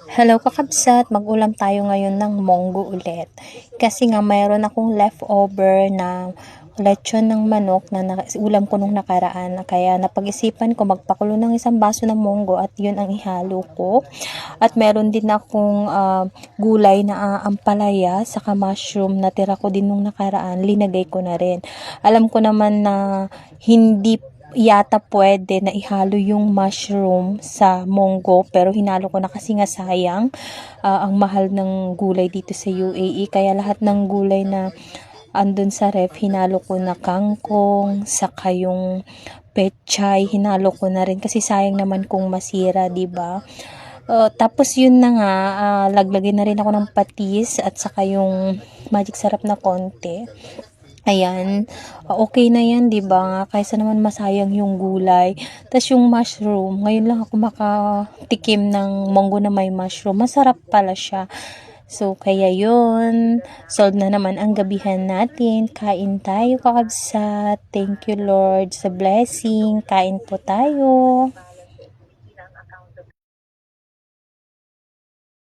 Hello kakabsat, mag-ulam tayo ngayon ng monggo ulit. Kasi nga mayroon akong leftover na lechon ng manok na ulam ko nung nakaraan. Kaya napag-isipan ko magpakulo ng isang baso ng monggo at yun ang ihalo ko. At meron din akong gulay na ampalaya saka mushroom na tira ko din nung nakaraan. Linagay ko na rin. Alam ko naman na hindi yata pwede na ihalo yung mushroom sa monggo, pero hinalo ko na kasi nga sayang ang mahal ng gulay dito sa UAE, kaya lahat ng gulay na andun sa ref hinalo ko na kangkong saka yung pechay hinalo ko na rin kasi sayang naman kung masira, di ba? Tapos yun na nga, laglagay na rin ako ng patis at saka yung magic sarap na konti. Ayan, okay na yan, 'di ba? Kaysa naman masayang yung gulay. Tas yung mushroom, ngayon lang ako makatikim ng monggo na may mushroom. Masarap pala siya. So, kaya yun. Solve na naman ang gabihan natin. Kain tayo, kakabsat. Thank you, Lord, sa blessing. Kain po tayo.